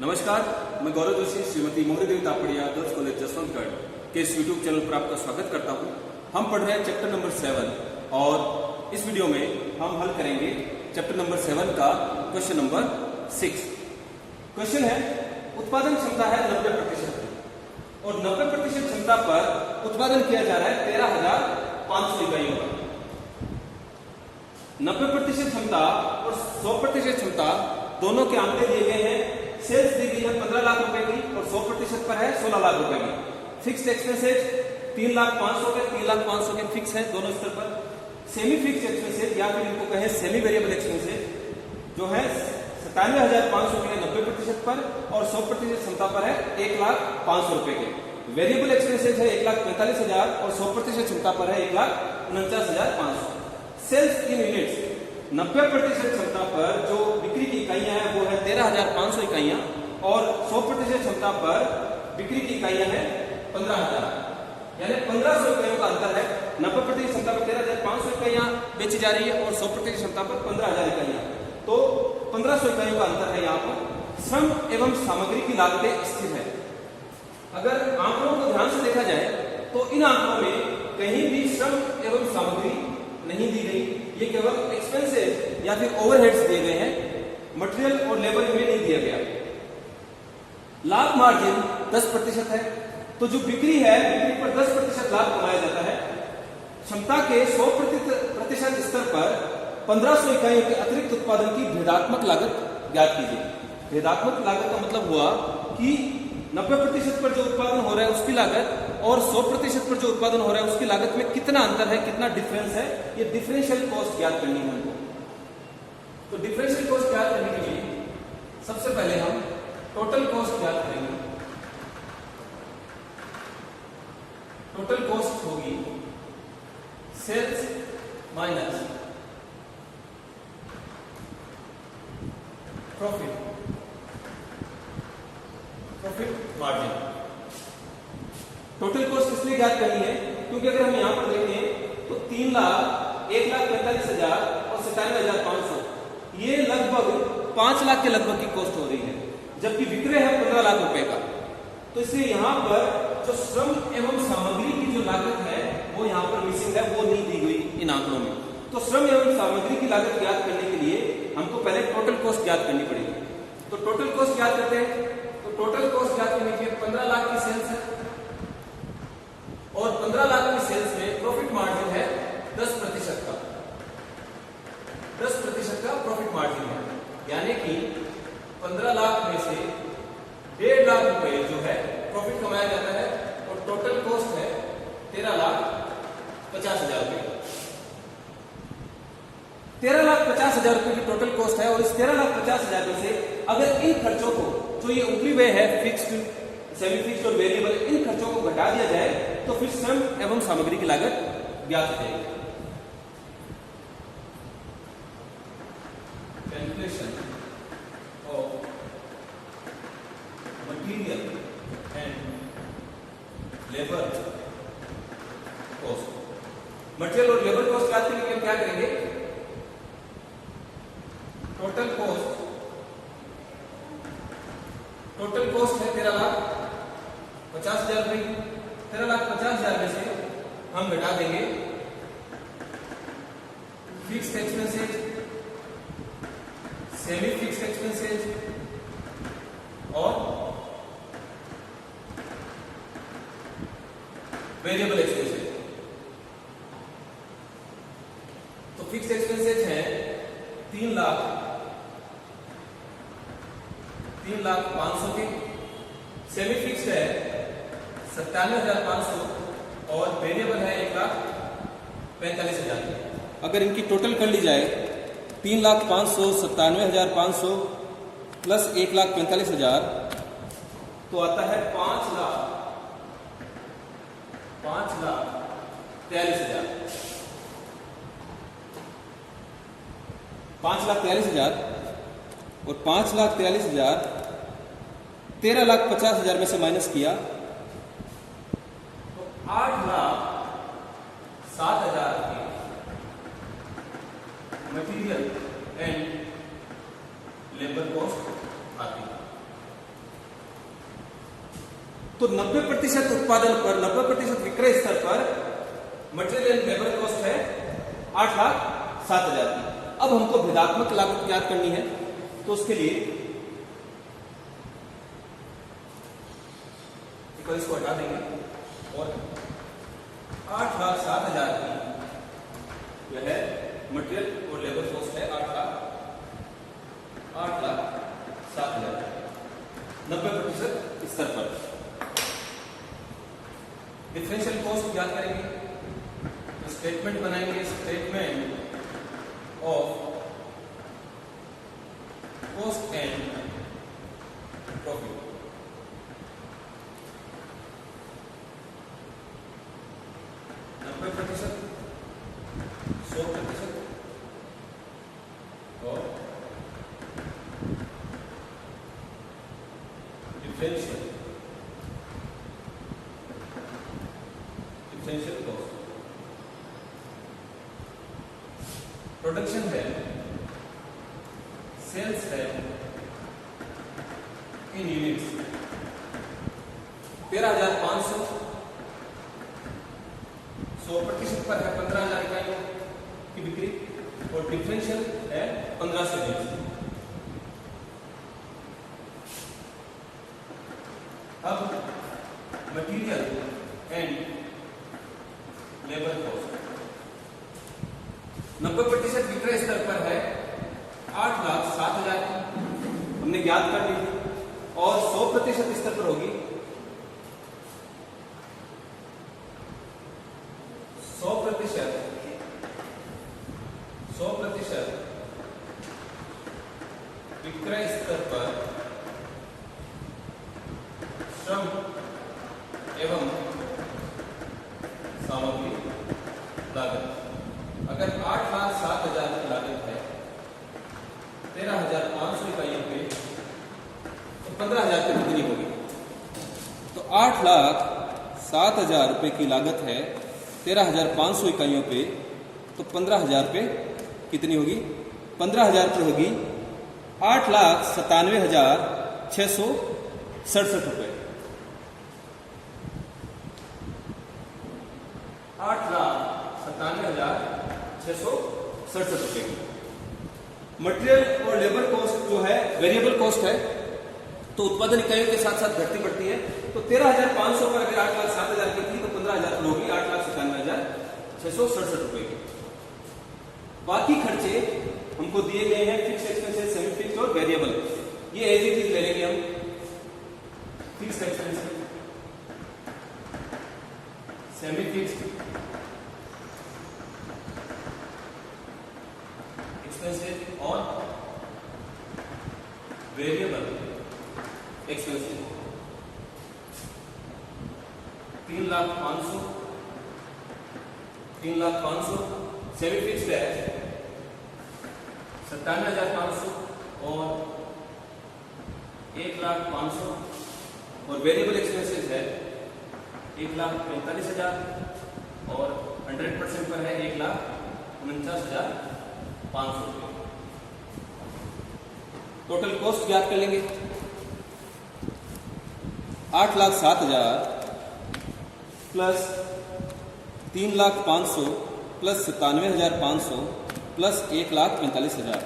नमस्कार, मैं गौरव जोशी श्रीमती मोहरी देवी तापड़िया गर्ल्स कॉलेज जसवंतगढ़ के इस यूट्यूब चैनल पर आपका स्वागत करता हूं। हम पढ़ रहे हैं चैप्टर नंबर 7 और इस वीडियो में हम हल करेंगे चैप्टर नंबर 7 का क्वेश्चन नंबर 6। क्वेश्चन है, उत्पादन क्षमता है 90% और 90% क्षमता पर उत्पादन किया जा रहा है 13,500 इकाइयों का। 90% क्षमता और 100% क्षमता दोनों के आंकड़े दिए गए हैं। सेल्स दी गई है 15 लाख रुपए की और 100% पर है 16 लाख रुपए की। फिक्स्ड एक्सपेंसेज 3,500,000 के 3,500,000 के फिक्स है दोनों स्तर पर। सेमी फिक्स एक्सपेंसेज या फिर इनको कहें सेमी वेरिएबल एक्सपेंसेज जो है 97,500 के लिए 90% पर और 100% क्षमता पर है 1,05,000 रुपए के। वेरिएबल एक्सपेंसेज है 1,45,000 और 100% क्षमता पर है 1,49,500। सेल्स इन यूनिट्स 90% क्षमता पर जो बिक्री की इकाइयां हैं वो है 13,500 इकाइयां और 100% क्षमता पर बिक्री की इकाइयां हैं 15,000, यानी 1,500 इकाइयों का अंतर है। 90% क्षमता पर 13,500 इकाइयां बेची जा रही है और 100% क्षमता पर 15,000 इकाइयां, तो 1,500 इकाइयों का अंतर है। यहाँ पर श्रम एवं सामग्री की लागतें स्थिर है। अगर आंकड़ों को ध्यान से देखा जाए तो इन आंकड़ों में कहीं भी श्रम एवं सामग्री नहीं दी गई, ये केवल एक्सपेंसेस या फिर ओवरहेड्स दिए गए हैं, मटेरियल और लेबर में नहीं दिया गया। लाभ मार्जिन 10% है, तो जो बिक्री है बिक्री पर 10% लाभ कमाया जाता है। क्षमता के 100% स्तर पर 1,500 इकाइयों के अतिरिक्त उत्पादन की भेदात्मक लागत ज्ञात कीजिए। भेदात्मक लागत का मतलब हुआ कि 90% पर जो उत्पादन हो रहा है उसकी लागत और 100% पर जो उत्पादन हो रहा है उसकी लागत में कितना अंतर है, कितना डिफरेंस है, ये डिफरेंशियल कॉस्ट ज्ञात करनी है हमको। तो डिफरेंशियल कॉस्ट ज्ञात करने के लिए सबसे पहले हम टोटल कॉस्ट ज्ञात करेंगे। टोटल कॉस्ट होगी sales minus profit margin. Total cost इसलिए ज्ञात करनी है क्योंकि अगर हम यहां पर देखें तो 1,45,000 और 97,500 ये लगभग 5 लाख के लगभग की कॉस्ट हो रही है, जबकि विक्रय है 15 लाख रुपए का। तो इसलिए यहां पर जो श्रम एवं सामग्री की जो लागत है वो यहां पर मिसिंग है, वो नहीं दी गई इन आंकड़ों में। तो श्रम एवं सामग्री की लागत ज्ञात करने के लिए हमको पहले टोटल कॉस्ट ज्ञात करनी पड़ेगी। तो टोटल कॉस्ट ज्ञात करते हैं। तो टोटल कॉस्ट ज्ञात करने के लिए 15 लाख की सेल्स है और 15 लाख की सेल्स में प्रॉफिट मार्जिन है 10% का। 10% का प्रॉफिट मार्जिन है, यानी कि 15 लाख में से 1.5 लाख रुपए जो है प्रॉफिट कमाया जाता है और टोटल कॉस्ट है 13,50,000 रुपए। 13,50,000 रुपए की टोटल कॉस्ट है और इस 13,50,000 में से अगर इन खर्चों को जो ये ऊपरी व्यय है फिक्स्ड, सेमी फिक्स्ड और वेरिएबल, इन खर्चों को घटा दिया जाए तो फिर श्रम एवं सामग्री की लागत ज्ञात हो जाएगी। Calculation of material and labour cost. Material और लेबर कॉस्ट ज्ञात करने के लिए क्या करेंगे? टोटल कॉस्ट है 13,50,000 रुपए। 13,50,000 में से हम घटा देंगे fixed expenses, semi fixed expenses और वेरिएबल एक्सपेंसेज। तो फिक्स्ड एक्सपेंसेज है 3,05,000 के, सेमी फिक्स्ड है 97,500 और वेरिएबल है 1,45,000। अगर इनकी टोटल कर ली जाए 3,05,000 97,500 प्लस 1,45,000 तो आता है 5,43,000। 5,43,000 और 5,43,000 13,50,000 में से माइनस किया तो 8,07,000 की मटेरियल एंड लेबर कॉस्ट आती है। तो 90% उत्पादन पर, 90% विक्रय स्तर पर मटेरियल एंड लेबर कॉस्ट है 8,07,000 की। अब हमको भेदात्मक लागत ज्ञात करनी है, तो उसके लिए इसको हटा देंगे और 8,07,000 की यह है मटेरियल और लेबर कॉस्ट है 8,07,000 90% स्तर पर। डिफरेंशियल कॉस्ट ज्ञात करेंगे, तो स्टेटमेंट बनाएंगे, statement of cost and profit. प्रतिशत, 100% और डिफरेंशियल कॉस्ट। प्रोडक्शन है, सेल्स है इन यूनिट्स 13,500, 100% पर है 15,000 इकाइयों की बिक्री और डिफरेंशियल है 15 से 20। अब मटेरियल एंड लेबर कॉस्ट 90% विक्रय स्तर पर है 8,07,000 हमने ज्ञात कर ली थी, और 100% स्तर पर होगी 100% विक्रय स्तर पर श्रम एवं सामग्री लागत। अगर 8,07,000 की लागत है 13,500 इकाइयों पे, तो 15,000 पे कितनी होगी? तो 8,07,000 रुपए की लागत है 13,500 इकाइयों पे, तो 15,000 पे कितनी होगी? 15,000 पे होगी 8,97,667 रुपए। 8,97,667 रुपए की मटेरियल और लेबर कॉस्ट जो है वेरिएबल कॉस्ट है, तो उत्पादन इकाइयों के साथ साथ घटती बढ़ती है। तो 13,500 पर अगर 8,07,000 की थी, तो 15,000 पर होगी 8,97,667 रुपए की। बाकी खर्चे हमको दिए गए हैं, फिक्स एक्सपेंसेस, सेमी फिक्स और वेरिएबल। ये एज इट इज ले लेंगे हम। Fix expenses, semi fix expenses और वेरिएबल एक्सपेंसेस। 3,05,000, 3,05,000 सेमी फिक्स्ड है 97,500 और 1,05,000 और वेरिएबल एक्सपेंसेस है 1,45,000 और 100% पर है 1,49,500 रुपये। टोटल कॉस्ट ज्ञात कर लेंगे। 8,07,000 प्लस 3,05,000 प्लस 97,500 प्लस 1,45,000,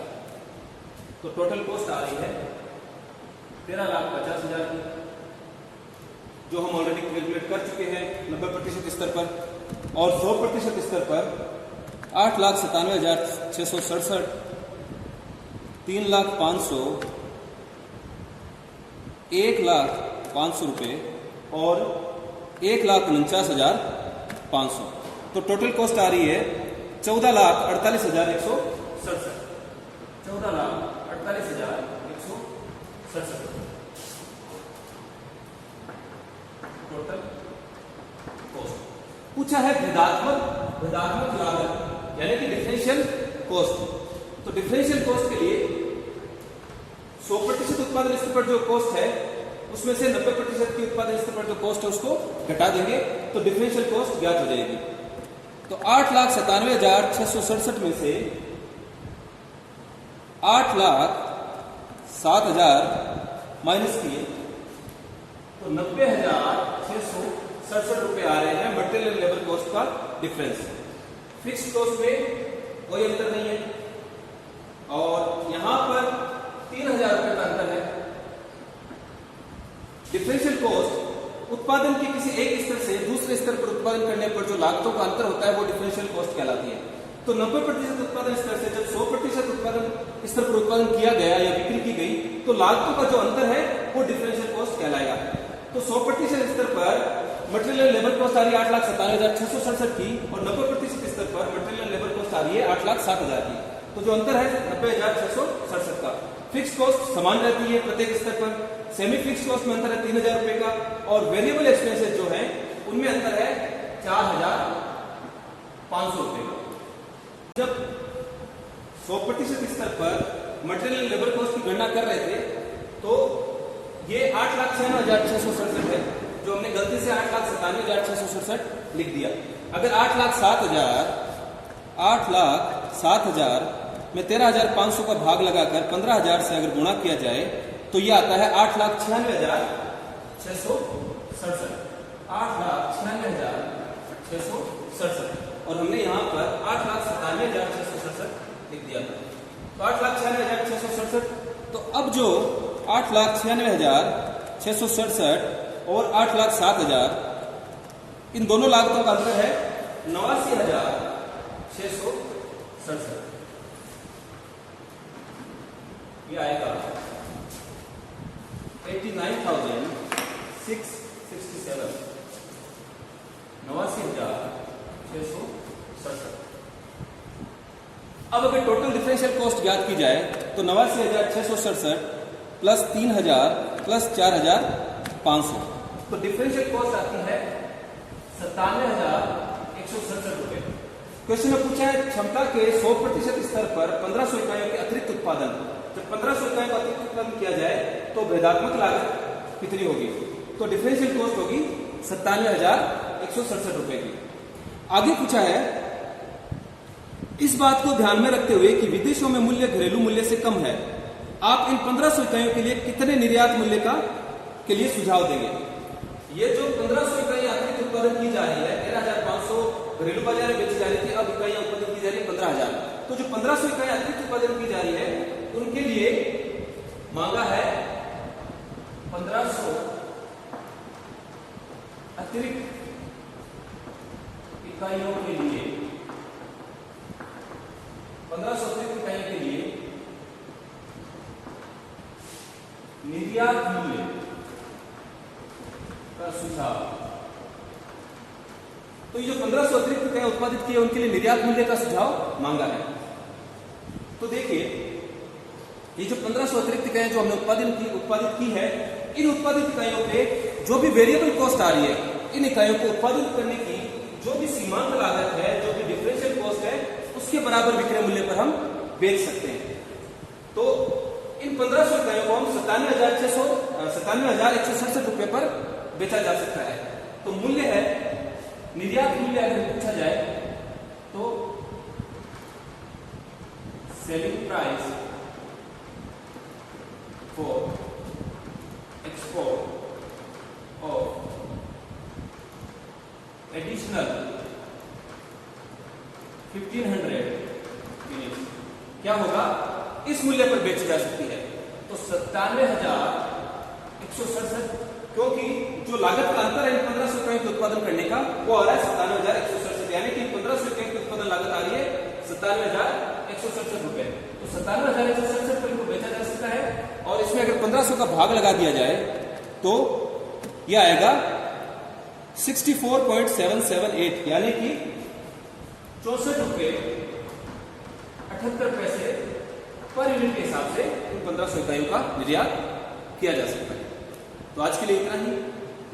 तो टोटल कॉस्ट आ रही है 13,50,000 की, जो हम ऑलरेडी कैलकुलेट कर चुके हैं 90% स्तर पर। और 100% स्तर पर 8,97,667, 3,05,000, 1,05,000 रुपये और 1,49,500, तो टोटल कॉस्ट आ रही है 14,48,167। 14,48,167 टोटल कॉस्ट। पूछा है भेदात्मक लागत यानी कि डिफरेंशियल कॉस्ट। तो डिफरेंशियल कॉस्ट के लिए 100% उत्पादन स्तर पर जो कॉस्ट है उसमें से 90% की उत्पादन स्तर पर जो कॉस्ट है उसको घटा देंगे, तो डिफरेंशियल कॉस्ट ज्ञात हो जाएगी। तो 8,97,667 में से 8,07,000 माइनस किए तो 90,667 रुपए आ रहे हैं मटेरियल लेबर कॉस्ट का डिफरेंस। फिक्स्ड कॉस्ट में कोई अंतर नहीं है और यहां पर 3,000 रुपए का अंतर है। डिफरेंशियल कॉस्ट उत्पादन के किसी एक स्तर से दूसरे स्तर पर उत्पादन करने पर जो लागतों का अंतर होता है वो डिफरेंशियल कॉस्ट कहलाती है। तो 90% उत्पादन स्तर से जब 100% उत्पादन स्तर पर उत्पादन किया गया या बिक्री की गई तो लागतों का जो अंतर है वो डिफरेंशियल कॉस्ट कहलाएगा। तो 100% स्तर पर मटेरियल लेबर कॉस्ट आ रही है 8,97,667 की और 90% स्तर पर मटेरियल लेबर कॉस्ट आ रही है 8,07,000 की। तो जो अंतर है 90,667 का। फिक्स कॉस्ट समान रहती है प्रत्येक स्तर पर। सेमी फिक्स कॉस्ट में अंतर है 3,000 रुपए का और वेरिएबल एक्सपेंसेस जो है उनमें अंतर है 4,500 रुपए का। जब 100% स्तर पर मटेरियल लेबर कॉस्ट की गणना कर रहे थे तो ये 8,96,667 है, जो हमने गलती से 8,97,667 लिख दिया। अगर 8,07,000 में 13,500 का भाग लगाकर 15,000 से अगर गुणा किया जाए तो ये आता है 8,96,667। 8,96,667 और हमने यहां पर 8,97,667 लिख दिया था। तो 8,96,667। तो अब जो 8,96,667 और 8,07,000 इन दोनों लागतों का अंतर है 89,667। ये आएगा 89,667। 89,667। अब अगर टोटल डिफरेंशियल कॉस्ट ज्ञात की जाए तो 89,667 प्लस 3,000 प्लस 4,500 तो डिफरेंशियल कॉस्ट आती है 97,167 रुपए। क्वेश्चन में पूछा है क्षमता के 100% स्तर पर 1,500 इकाइयों के अतिरिक्त उत्पादन। जब 1,500 इकाइयों का अतिरिक्त उत्पादन किया जाए तो भेदात्मक लागत कितनी होगी? तो डिफरेंशियल कॉस्ट होगी 97,167 रुपए की। आगे पूछा है इस बात को ध्यान में रखते हुए कि विदेशों में मूल्य घरेलू मूल्य से कम है, आप इन 1,500 इकाइयों के लिए कितने निर्यात मूल्य के लिए सुझाव देंगे? ये जो 1,500 इकाइयां अतिरिक्त उत्पादन की जा रही है 13,500 घरेलू बाजार में बेची जा रही थी, अब इकाइयां उत्पादन की जा रही है 15,000। तो जो 1,500 इकाइयां अतिरिक्त उत्पादन की जा रही है उनके लिए मांगा है 1,500 अतिरिक्त इकाइयों के लिए 1,500 अतिरिक्त इकाइयों के लिए निर्यात मूल्य का सुझाव। तो ये जो 1,500 अतिरिक्त इकाइयां उत्पादित किए उनके लिए निर्यात मूल्य का सुझाव मांगा है। तो देखिए ये जो 1,500 अतिरिक्त इकाइयां जो हमने उत्पादित की है, इन उत्पादित इकाइयों पे जो भी वेरिएबल कॉस्ट आ रही है, इन इकाइयों को उत्पादित करने की जो भी सीमांत लागत है, जो भी डिफरेंशियल कॉस्ट है, उसके बराबर विक्रय मूल्य पर हम बेच सकते हैं। तो इन 1,500 इकाइयों को हम 97,167 रुपए पर बेचा जा सकता है। तो मूल्य है निर्यात मूल्य अगर पूछा जाए तो selling price for export of additional 1,500 unit क्या होगा? इस मूल्य पर बेची जा सकती है। तो 97,167, क्योंकि जो लागत का अंतर है 1,500 इकाइयों के उत्पादन करने का वो आ रहा है 97,167, यानी कि 1,500 इकाइयों की उत्पादन लागत आ रही है 97,167 रुपए। तो 97,167 पर इनको बेचा जा सकता है और इसमें अगर 1,500 का भाग लगा दिया जाए तो यह आएगा 64.778, यानी कि 64 रुपए 78 पैसे पर यूनिट के हिसाब से इन 1,500 इकाइयों का निर्यात किया जा सकता है। तो आज के लिए इतना ही।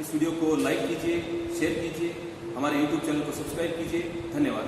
इस वीडियो को लाइक कीजिए, शेयर कीजिए, हमारे YouTube चैनल को सब्सक्राइब कीजिए। धन्यवाद।